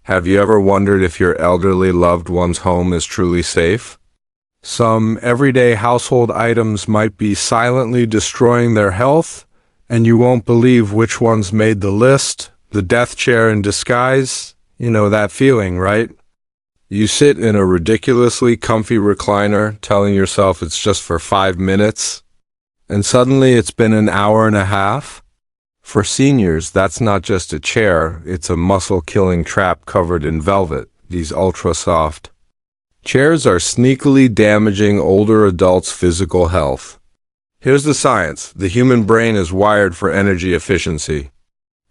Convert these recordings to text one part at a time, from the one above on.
Have you ever wondered if your elderly loved one's home is truly safe? Some everyday household items might be silently destroying their health, and you won't believe which ones made the list. The death chair in disguise. You know that feeling, right? You sit in a ridiculously comfy recliner, telling yourself it's just for 5 minutes, and suddenly it's been an hour and a half. For seniors, that's not just a chair, it's a muscle-killing trap covered in velvet, these ultra-soft. Chairs are sneakily damaging older adults' physical health. Here's the science. The human brain is wired for energy efficiency.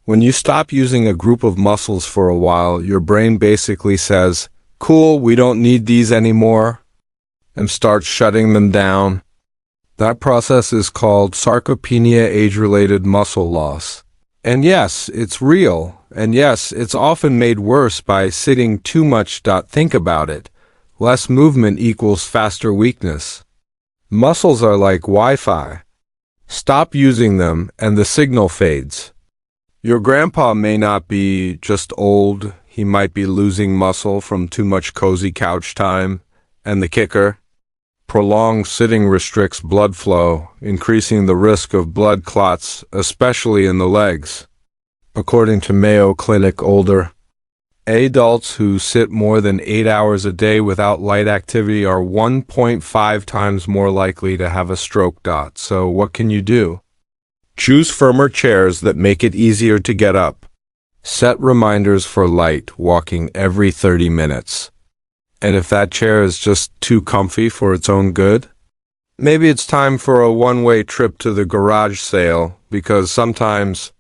When you stop using a group of muscles for a while, your brain basically says, "Cool, we don't need these anymore," and starts shutting them down. That process is called sarcopenia, age-related muscle loss. And yes, it's real. And yes, it's often made worse by sitting too much. Think about it. Less movement equals faster weakness. Muscles are like Wi-Fi. Stop using them and the signal fades. Your grandpa may not be just old. He might be losing muscle from too much cozy couch time. And the kicker? Prolonged sitting restricts blood flow, increasing the risk of blood clots, especially in the legs. According to Mayo Clinic, older adults who sit more than 8 hours a day without light activity are 1.5 times more likely to have a stroke. So what can you do? Choose firmer chairs that make it easier to get up. Set reminders for light walking every 30 minutes. And if that chair is just too comfy for its own good, maybe it's time for a one-way trip to the garage sale, because sometimes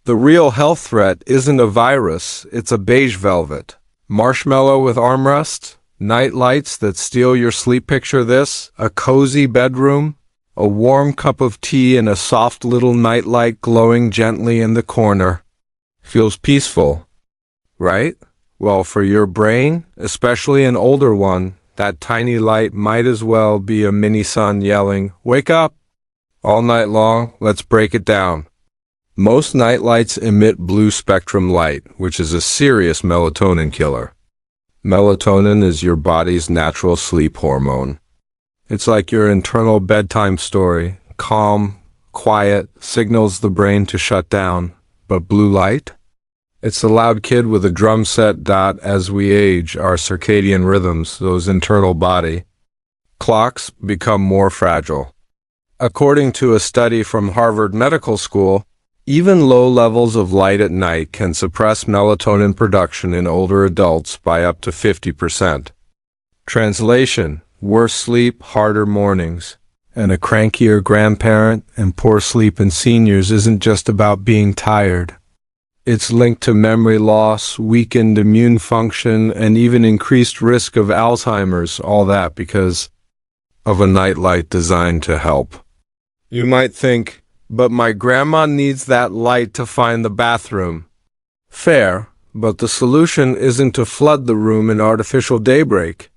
the real health threat isn't a virus, it's a beige velvet. Marshmallow with armrest, night lights that steal your sleep. Picture this, a cozy bedroom, a warm cup of tea and a soft little nightlight glowing gently in the corner. Feels peaceful, right? Well, for your brain, especially an older one, that tiny light might as well be a mini sun yelling, "Wake up!" All night long. Let's break it down. Most nightlights emit blue spectrum light, which is a serious melatonin killer. Melatonin is your body's natural sleep hormone. It's like your internal bedtime story, calm, quiet, signals the brain to shut down. But blue light? It's the loud kid with a drum set. As we age, our circadian rhythms, those internal body clocks, become more fragile. According to a study from Harvard Medical School, even low levels of light at night can suppress melatonin production in older adults by up to 50%. Translation: worse sleep, harder mornings. And a crankier grandparent and poor sleep in seniors isn't just about being tired. It's linked to memory loss, weakened immune function, and even increased risk of Alzheimer's, all that because of a nightlight designed to help. You might think, but my grandma needs that light to find the bathroom. Fair, but the solution isn't to flood the room in artificial daybreak.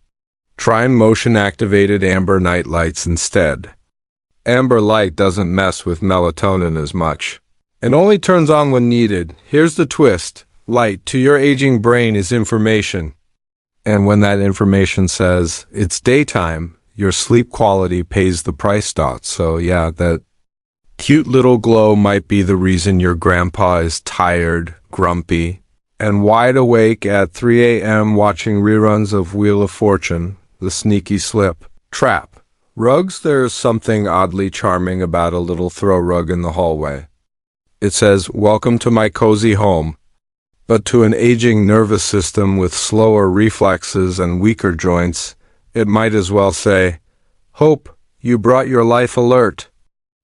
Try motion-activated amber night lights instead. Amber light doesn't mess with melatonin as much. It only turns on when needed. Here's the twist. Light to your aging brain is information. And when that information says it's daytime, your sleep quality pays the price. So yeah, that cute little glow might be the reason your grandpa is tired, grumpy, and wide awake at 3 a.m. watching reruns of Wheel of Fortune, the sneaky slip. Trap. Rugs. There's something oddly charming about a little throw rug in the hallway. It says, "Welcome to my cozy home." But to an aging nervous system with slower reflexes and weaker joints, it might as well say, "Hope, you brought your life alert."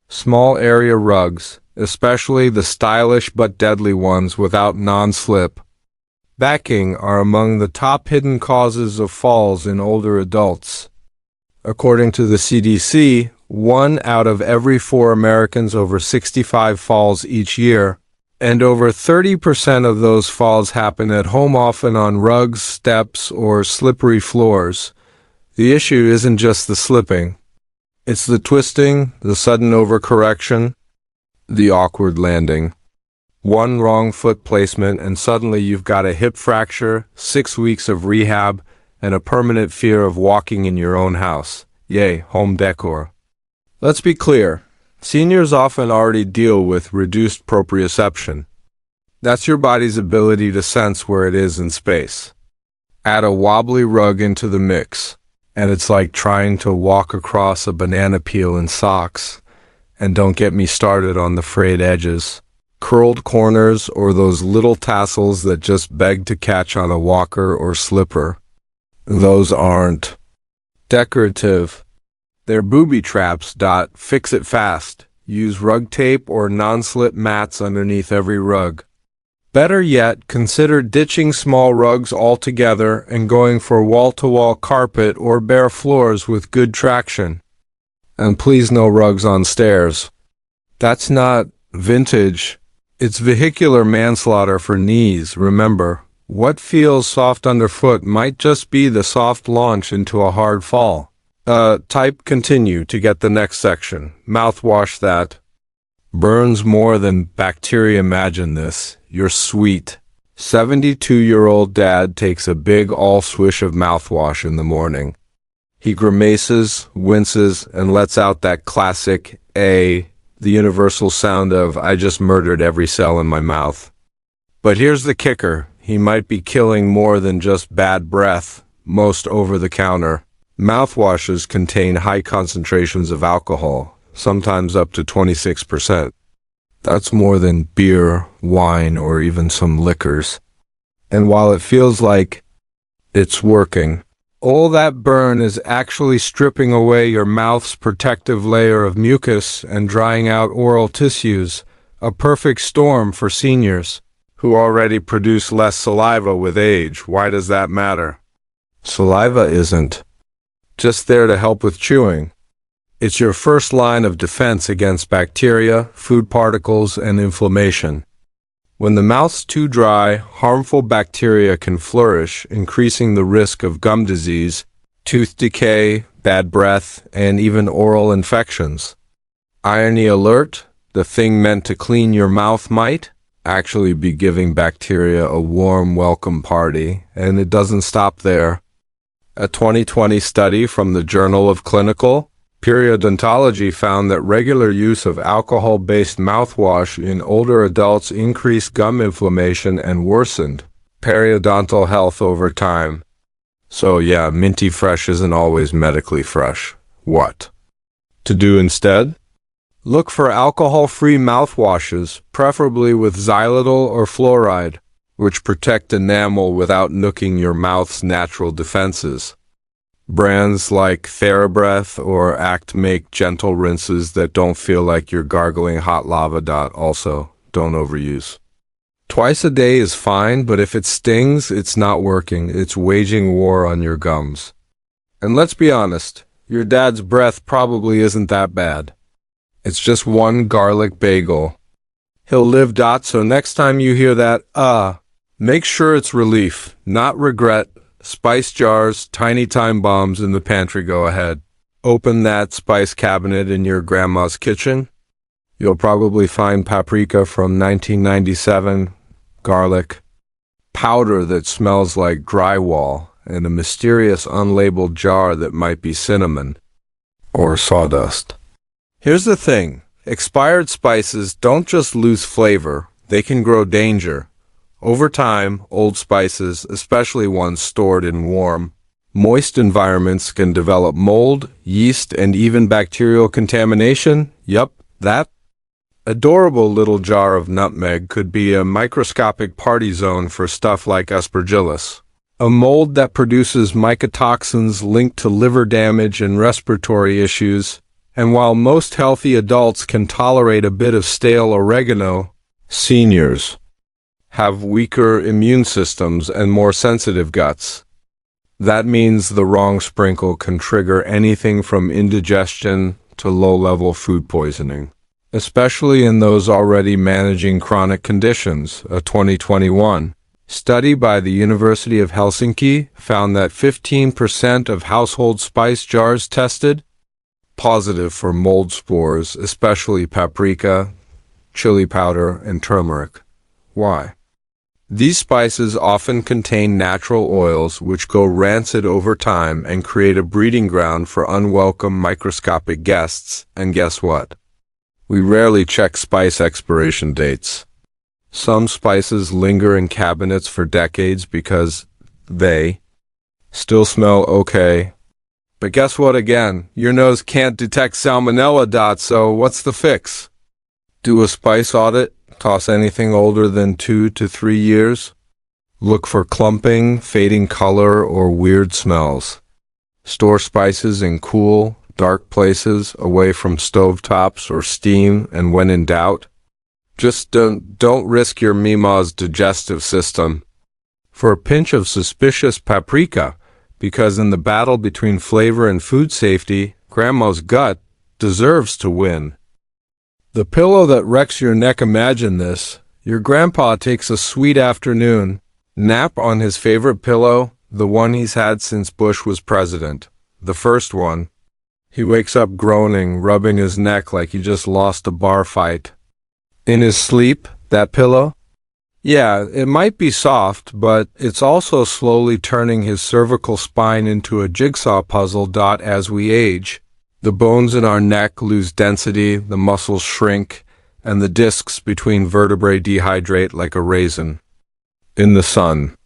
Small area rugs, especially the stylish but deadly ones without non-slip backing, are among the top hidden causes of falls in older adults. According to the CDC, 1 out of every 4 Americans over 65 falls each year, and over 30% of those falls happen at home, often on rugs, steps, or slippery floors. The issue isn't just the slipping. It's the twisting, the sudden overcorrection, the awkward landing. One wrong foot placement and suddenly you've got a hip fracture, 6 weeks of rehab, and a permanent fear of walking in your own house. Yay, home decor. Let's be clear. Seniors often already deal with reduced proprioception. That's your body's ability to sense where it is in space. Add a wobbly rug into the mix, and it's like trying to walk across a banana peel in socks. And don't get me started on the frayed edges, curled corners, or those little tassels that just beg to catch on a walker or slipper. Those aren't decorative. They're booby traps. Fix it fast. Use rug tape or non-slip mats underneath every rug. Better yet, consider ditching small rugs altogether and going for wall-to-wall carpet or bare floors with good traction. And please no rugs on stairs. That's not vintage. It's vehicular manslaughter for knees. Remember, what feels soft underfoot might just be the soft launch into a hard fall. Type continue to get the next section. Mouthwash that burns more than bacteria. Imagine this. Your sweet 72-year-old dad takes a big all-swish of mouthwash in the morning. He grimaces, winces, and lets out that classic the universal sound of, I just murdered every cell in my mouth. But here's the kicker. He might be killing more than just bad breath. Most over-the-counter mouthwashes contain high concentrations of alcohol, sometimes up to 26%. That's more than beer, wine, or even some liquors. And while it feels like it's working, all that burn is actually stripping away your mouth's protective layer of mucus and drying out oral tissues, a perfect storm for seniors who already produce less saliva with age. Why does that matter? Saliva isn't just there to help with chewing. It's your first line of defense against bacteria, food particles, and inflammation. When the mouth's too dry, harmful bacteria can flourish, increasing the risk of gum disease, tooth decay, bad breath, and even oral infections. Irony alert, the thing meant to clean your mouth might actually be giving bacteria a warm welcome party, and it doesn't stop there. A 2020 study from the Journal of Clinical Periodontology found that regular use of alcohol-based mouthwash in older adults increased gum inflammation and worsened periodontal health over time. So yeah, minty fresh isn't always medically fresh. What to do instead? Look for alcohol-free mouthwashes, preferably with xylitol or fluoride, which protect enamel without nooking your mouth's natural defenses. Brands like TheraBreath or Act make gentle rinses that don't feel like you're gargling hot lava. Also, don't overuse. Twice a day is fine, but if it stings, it's not working. It's waging war on your gums. And let's be honest, your dad's breath probably isn't that bad. It's just one garlic bagel. He'll live. So next time you hear that, make sure it's relief, not regret. Spice jars, tiny time bombs in the pantry. Go ahead. Open that spice cabinet in your grandma's kitchen. You'll probably find paprika from 1997, garlic, powder that smells like drywall, and a mysterious unlabeled jar that might be cinnamon or sawdust. Here's the thing. Expired spices don't just lose flavor, they can grow danger. Over time, old spices, especially ones stored in warm, moist environments, can develop mold, yeast, and even bacterial contamination. Yup, that adorable little jar of nutmeg could be a microscopic party zone for stuff like aspergillus, a mold that produces mycotoxins linked to liver damage and respiratory issues. And while most healthy adults can tolerate a bit of stale oregano, seniors have weaker immune systems and more sensitive guts. That means the wrong sprinkle can trigger anything from indigestion to low-level food poisoning, especially in those already managing chronic conditions. A 2021 study by the University of Helsinki found that 15% of household spice jars tested positive for mold spores, especially paprika, chili powder, and turmeric. Why? These spices often contain natural oils which go rancid over time and create a breeding ground for unwelcome microscopic guests, and guess what? We rarely check spice expiration dates. Some spices linger in cabinets for decades because they still smell okay. But guess what again? Your nose can't detect salmonella. So what's the fix? Do a spice audit. Toss anything older than 2 to 3 years. Look for clumping, fading color, or weird smells. Store spices in cool, dark places away from stovetops or steam, and when in doubt, just don't risk your Mima's digestive system for a pinch of suspicious paprika, because in the battle between flavor and food safety, Grandma's gut deserves to win. The pillow that wrecks your neck. Imagine this. Your grandpa takes a sweet afternoon nap on his favorite pillow, the one he's had since Bush was president, the first one. He wakes up groaning, rubbing his neck like he just lost a bar fight. In his sleep, that pillow? Yeah, it might be soft, but it's also slowly turning his cervical spine into a jigsaw puzzle. As we age, the bones in our neck lose density, the muscles shrink, and the discs between vertebrae dehydrate like a raisin in the sun.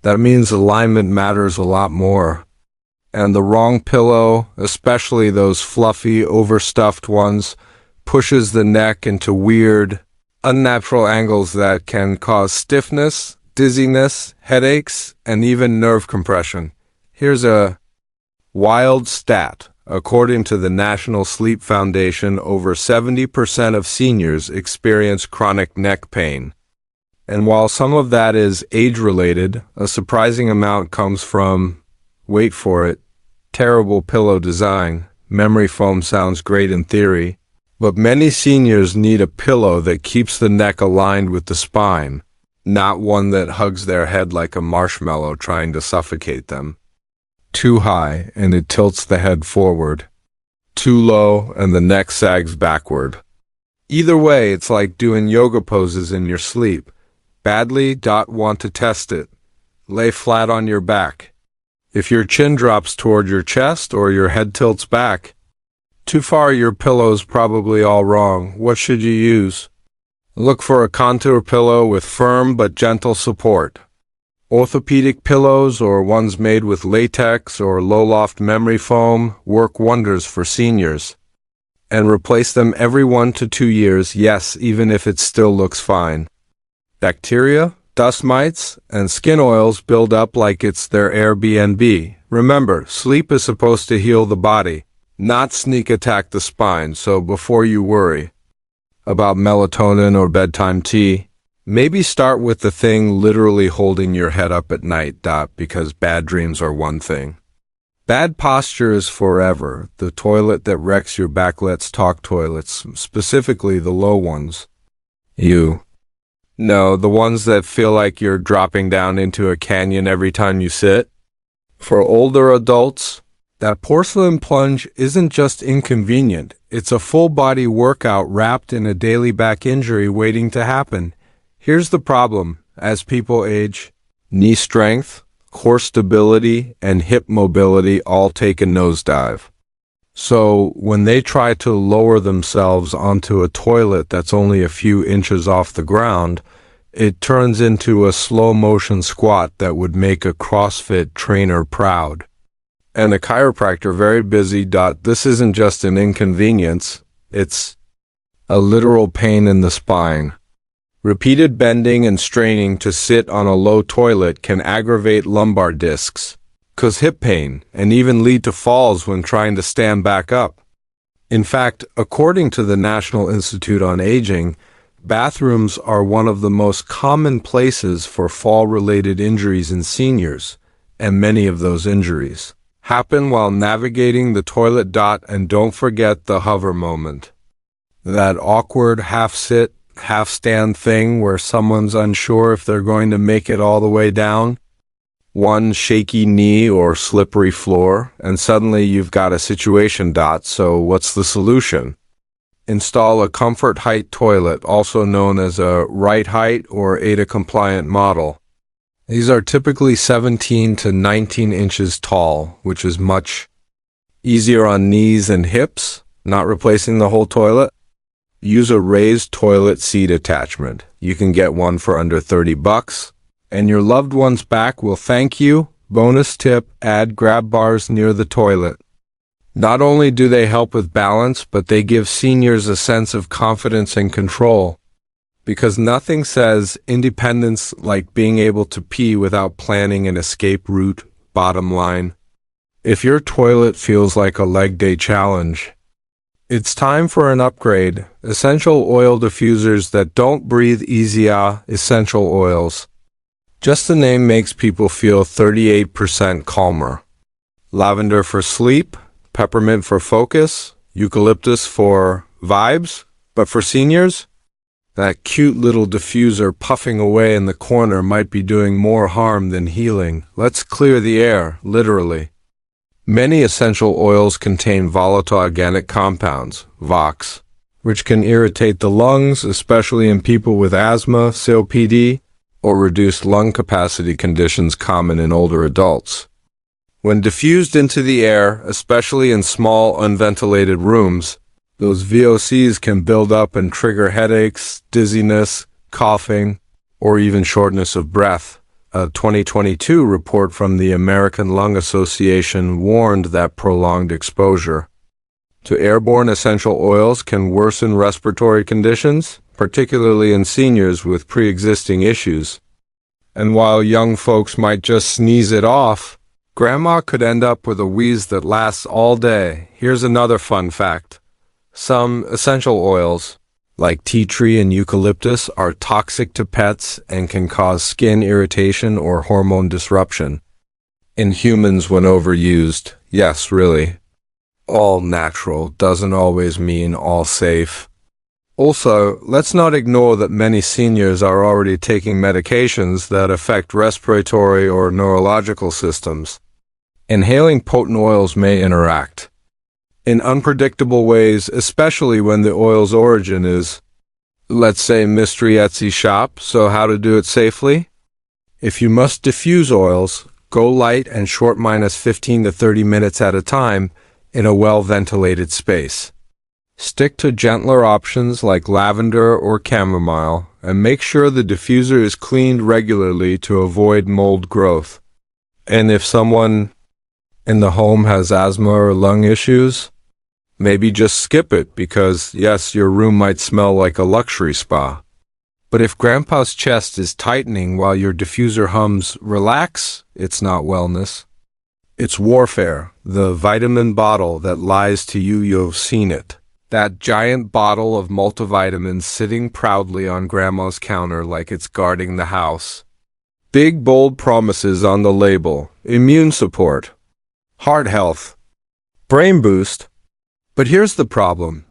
That means alignment matters a lot more. And the wrong pillow, especially those fluffy, overstuffed ones, pushes the neck into weird, unnatural angles that can cause stiffness, dizziness, headaches, and even nerve compression. Here's a wild stat. According to the National Sleep Foundation, over 70% of seniors experience chronic neck pain. And while some of that is age-related, a surprising amount comes from, wait for it, terrible pillow design. Memory foam sounds great in theory, but many seniors need a pillow that keeps the neck aligned with the spine, not one that hugs their head like a marshmallow trying to suffocate them. Too high, and it tilts the head forward. Too low, and the neck sags backward. Either way, it's like doing yoga poses in your sleep. Badly. Want to test it. Lay flat on your back. If your chin drops toward your chest or your head tilts back, too far, your pillow's probably all wrong. What should you use? Look for a contour pillow with firm but gentle support. Orthopedic pillows or ones made with latex or low-loft memory foam work wonders for seniors. And replace them every 1 to 2 years, yes, even if it still looks fine. Bacteria, dust mites, and skin oils build up like it's their Airbnb. Remember, sleep is supposed to heal the body, not sneak attack the spine, so before you worry about melatonin or bedtime tea, maybe start with the thing literally holding your head up at night. Because bad dreams are one thing. Bad posture is forever. The toilet that wrecks your back. Let's talk toilets, specifically the low ones. No, the ones that feel like you're dropping down into a canyon every time you sit. For older adults, that porcelain plunge isn't just inconvenient. It's a full-body workout wrapped in a daily back injury waiting to happen. Here's the problem. As people age, knee strength, core stability, and hip mobility all take a nosedive. So when they try to lower themselves onto a toilet that's only a few inches off the ground, it turns into a slow-motion squat that would make a CrossFit trainer proud. And a chiropractor very busy. This isn't just an inconvenience, it's a literal pain in the spine. Repeated bending and straining to sit on a low toilet can aggravate lumbar discs, cause hip pain, and even lead to falls when trying to stand back up. In fact, according to the National Institute on Aging, bathrooms are one of the most common places for fall-related injuries in seniors, and many of those injuries happen while navigating the toilet. And don't forget the hover moment. That awkward half-sit, half-stand thing where someone's unsure if they're going to make it all the way down. One shaky knee or slippery floor, and suddenly you've got a situation. So what's the solution? Install a comfort height toilet, also known as a right height or ADA compliant model. These are typically 17 to 19 inches tall, which is much easier on knees and hips, not replacing the whole toilet. Use a raised toilet seat attachment. You can get one for under $30, and your loved one's back will thank you. Bonus tip, add grab bars near the toilet. Not only do they help with balance, but they give seniors a sense of confidence and control. Because nothing says independence like being able to pee without planning an escape route. Bottom line, if your toilet feels like a leg day challenge, it's time for an upgrade. Essential oil diffusers that don't breathe easy. Essential oils. Just the name makes people feel 38% calmer. Lavender for sleep, peppermint for focus, eucalyptus for vibes, but for seniors, that cute little diffuser puffing away in the corner might be doing more harm than healing. Let's clear the air, literally. Many essential oils contain volatile organic compounds, VOCs, which can irritate the lungs, especially in people with asthma, COPD, or reduced lung capacity conditions common in older adults. When diffused into the air, especially in small, unventilated rooms, those VOCs can build up and trigger headaches, dizziness, coughing, or even shortness of breath. A 2022 report from the American Lung Association warned that prolonged exposure to airborne essential oils can worsen respiratory conditions, particularly in seniors with pre-existing issues. And while young folks might just sneeze it off, Grandma could end up with a wheeze that lasts all day. Here's another fun fact. Some essential oils, like tea tree and eucalyptus, are toxic to pets and can cause skin irritation or hormone disruption. In humans when overused, yes, really. All natural doesn't always mean all safe. Also, let's not ignore that many seniors are already taking medications that affect respiratory or neurological systems. Inhaling potent oils may interact in unpredictable ways, especially when the oil's origin is, let's say, mystery Etsy shop. So how to do it safely? If you must diffuse oils, go light and short, minus 15 to 30 minutes at a time in a well-ventilated space. Stick to gentler options like lavender or chamomile, and make sure the diffuser is cleaned regularly to avoid mold growth. And if someone in the home has asthma or lung issues, maybe just skip it because, yes, your room might smell like a luxury spa. But if Grandpa's chest is tightening while your diffuser hums, relax, it's not wellness. It's warfare, the vitamin bottle that lies to you. You've seen it. That giant bottle of multivitamins sitting proudly on Grandma's counter like it's guarding the house. Big, bold promises on the label. Immune support, heart health, brain boost. But here's the problem.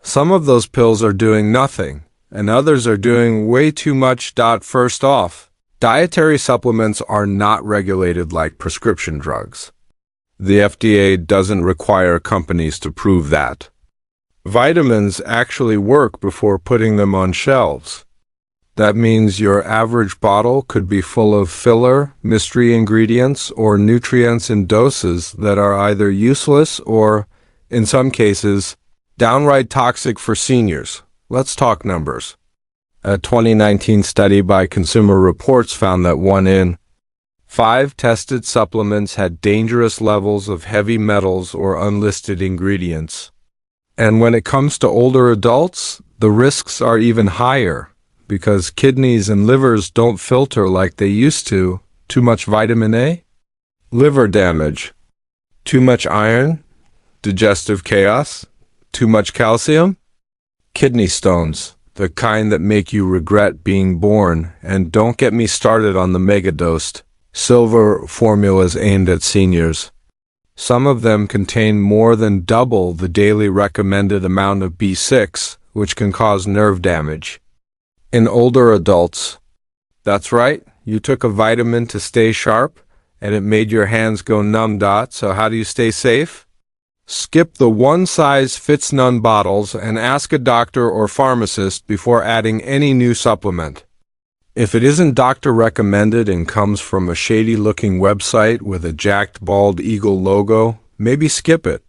Some of those pills are doing nothing, and others are doing way too much. First off, dietary supplements are not regulated like prescription drugs. The FDA doesn't require companies to prove that. Vitamins actually work before putting them on shelves. That means your average bottle could be full of filler, mystery ingredients, or nutrients in doses that are either useless or, in some cases, downright toxic for seniors. Let's talk numbers. A 2019 study by Consumer Reports found that 1 in 5 tested supplements had dangerous levels of heavy metals or unlisted ingredients. And when it comes to older adults, the risks are even higher because kidneys and livers don't filter like they used to. Too much vitamin A? Liver damage. Too much iron? Digestive chaos? Too much calcium? Kidney stones, the kind that make you regret being born. And don't get me started on the megadosed silver formulas aimed at seniors. Some of them contain more than double the daily recommended amount of B6, which can cause nerve damage. In older adults, that's right, you took a vitamin to stay sharp, and it made your hands go numb. So how do you stay safe? Skip the one-size-fits-none bottles and ask a doctor or pharmacist before adding any new supplement. If it isn't doctor recommended and comes from a shady-looking website with a jacked bald eagle logo, maybe skip it.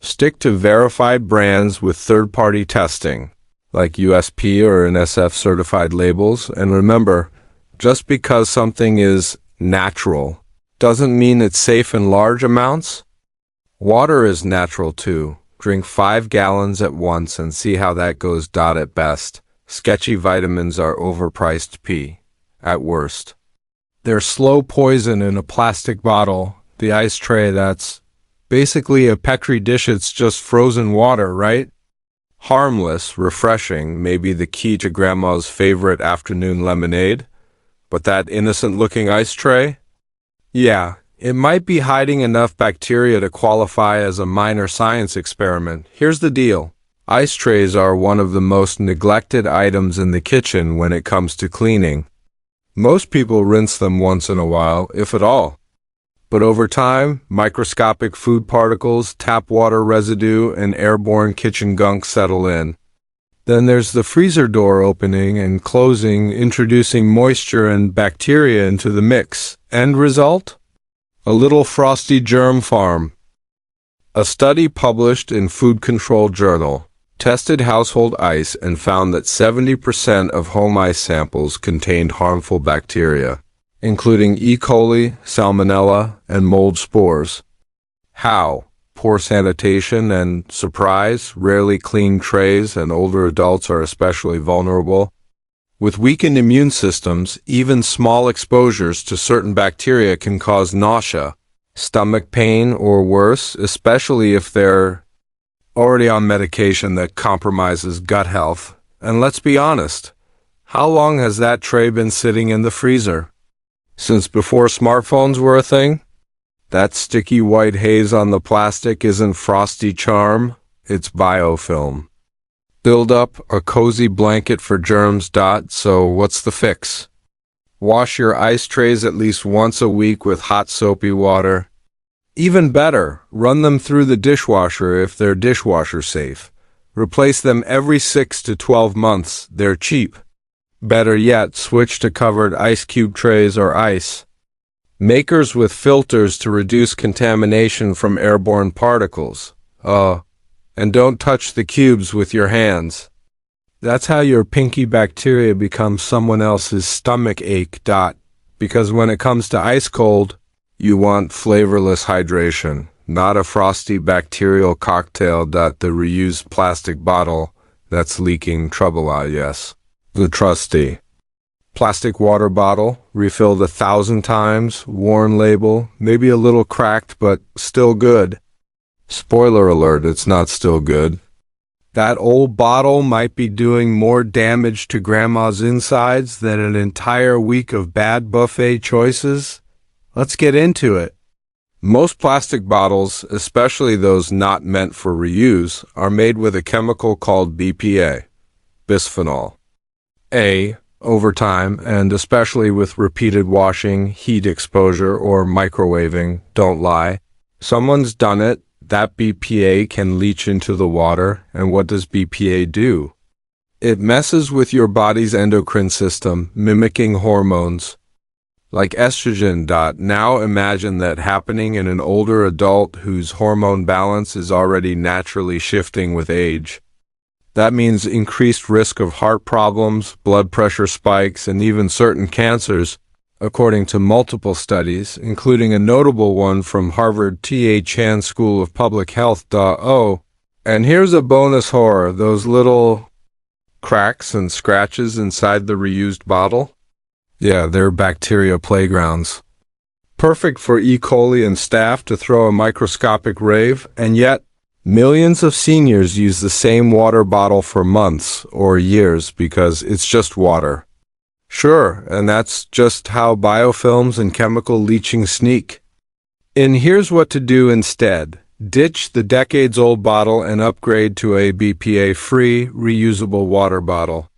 Stick to verified brands with third-party testing, like USP or NSF certified labels, and remember, just because something is natural doesn't mean it's safe in large amounts. Water is natural too. Drink 5 gallons at once and see how that goes. At best, sketchy vitamins are overpriced at worst. They're slow poison in a plastic bottle, the ice tray that's basically a Petri dish. It's just frozen water, right? Harmless, refreshing, may be the key to Grandma's favorite afternoon lemonade, but that innocent-looking ice tray? Yeah, it might be hiding enough bacteria to qualify as a minor science experiment. Here's the deal. Ice trays are one of the most neglected items in the kitchen when it comes to cleaning. Most people rinse them once in a while, if at all. But over time, microscopic food particles, tap water residue, and airborne kitchen gunk settle in. Then there's the freezer door opening and closing, introducing moisture and bacteria into the mix. End result? A little frosty germ farm. A study published in Food Control Journal tested household ice and found that 70% of home ice samples contained harmful bacteria, including E. coli, salmonella, and mold spores. How? Poor sanitation and, surprise, rarely clean trays, and older adults are especially vulnerable. With weakened immune systems, even small exposures to certain bacteria can cause nausea, stomach pain, or worse, especially if they're already on medication that compromises gut health. And let's be honest, how long has that tray been sitting in the freezer? Since before smartphones were a thing? That sticky white haze on the plastic isn't frosty charm, it's biofilm. Build up a cozy blanket for germs. So what's the fix? Wash your ice trays at least once a week with hot soapy water. Even better, run them through the dishwasher if they're dishwasher safe. Replace them every 6 to 12 months, they're cheap. Better yet, switch to covered ice cube trays or ice makers with filters to reduce contamination from airborne particles. And don't touch the cubes with your hands. That's how your pinky bacteria becomes someone else's stomach ache. Because when it comes to ice cold, you want flavorless hydration, not a frosty bacterial cocktail. The reused plastic bottle that's leaking trouble. Yes. The trusty plastic water bottle, refilled 1,000 times, worn label, maybe a little cracked, but still good. Spoiler alert, it's not still good. That old bottle might be doing more damage to Grandma's insides than an entire week of bad buffet choices. Let's get into it. Most plastic bottles, especially those not meant for reuse, are made with a chemical called BPA, bisphenol A. Over time, and especially with repeated washing, heat exposure, or microwaving, don't lie. Someone's done it. That BPA can leach into the water, and what does BPA do? It messes with your body's endocrine system, mimicking hormones like estrogen. Now imagine that happening in an older adult whose hormone balance is already naturally shifting with age. That means increased risk of heart problems, blood pressure spikes, and even certain cancers, according to multiple studies, including a notable one from Harvard T.A. Chan School of Public Health. And here's a bonus horror, those little cracks and scratches inside the reused bottle? Yeah, they're bacteria playgrounds. Perfect for E. coli and staph to throw a microscopic rave, and yet, millions of seniors use the same water bottle for months or years because it's just water. Sure, and that's just how biofilms and chemical leaching sneak. And here's what to do instead. Ditch the decades-old bottle and upgrade to a BPA-free, reusable water bottle.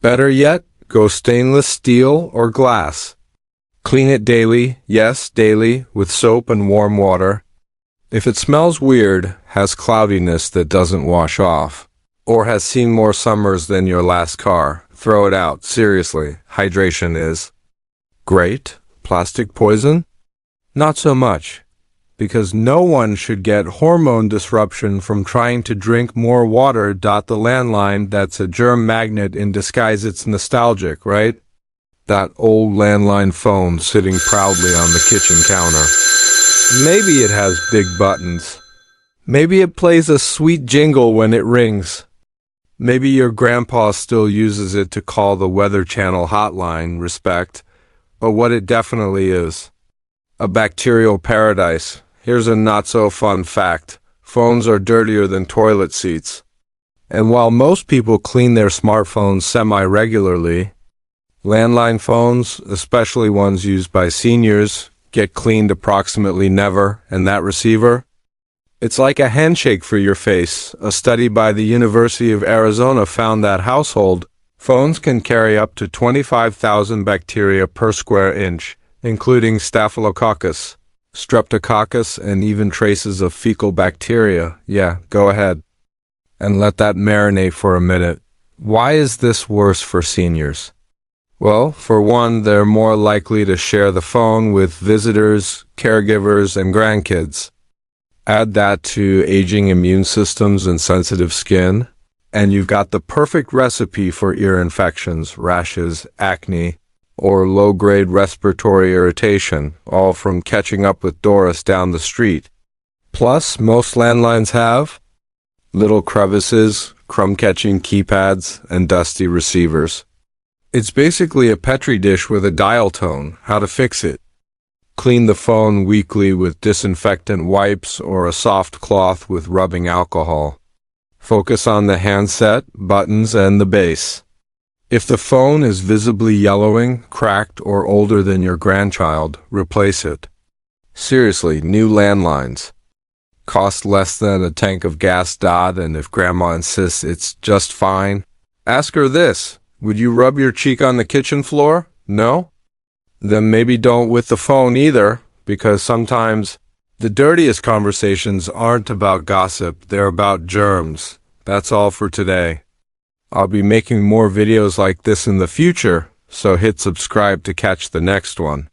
Better yet, go stainless steel or glass. Clean it daily, yes, daily, with soap and warm water. If it smells weird, has cloudiness that doesn't wash off, or has seen more summers than your last car, throw it out. Seriously, hydration is great. Plastic poison? Not so much, because no one should get hormone disruption from trying to drink more water. The landline, that's a germ magnet in disguise. It's nostalgic, right? That old landline phone sitting proudly on the kitchen counter. Maybe it has big buttons. Maybe it plays a sweet jingle when it rings. Maybe your grandpa still uses it to call the Weather Channel hotline. Respect. But what it definitely is, a bacterial paradise. Here's a not-so-fun fact. Phones are dirtier than toilet seats. And while most people clean their smartphones semi-regularly, landline phones, especially ones used by seniors, get cleaned approximately never. And that receiver? It's like a handshake for your face. A study by the University of Arizona found that household phones can carry up to 25,000 bacteria per square inch, including Staphylococcus, Streptococcus, and even traces of fecal bacteria. Yeah, go ahead. And let that marinate for a minute. Why is this worse for seniors? Well, for one, they're more likely to share the phone with visitors, caregivers, and grandkids. Add that to aging immune systems and sensitive skin, and you've got the perfect recipe for ear infections, rashes, acne, or low-grade respiratory irritation, all from catching up with Doris down the street. Plus, most landlines have little crevices, crumb-catching keypads, and dusty receivers. It's basically a Petri dish with a dial tone. How to fix it? Clean the phone weekly with disinfectant wipes or a soft cloth with rubbing alcohol. Focus on the handset, buttons, and the base. If the phone is visibly yellowing, cracked, or older than your grandchild, replace it. Seriously, new landlines cost less than a tank of gas. And if grandma insists it's just fine, ask her this: would you rub your cheek on the kitchen floor? No? Then maybe don't with the phone either, because sometimes the dirtiest conversations aren't about gossip, they're about germs. That's all for today. I'll be making more videos like this in the future, so hit subscribe to catch the next one.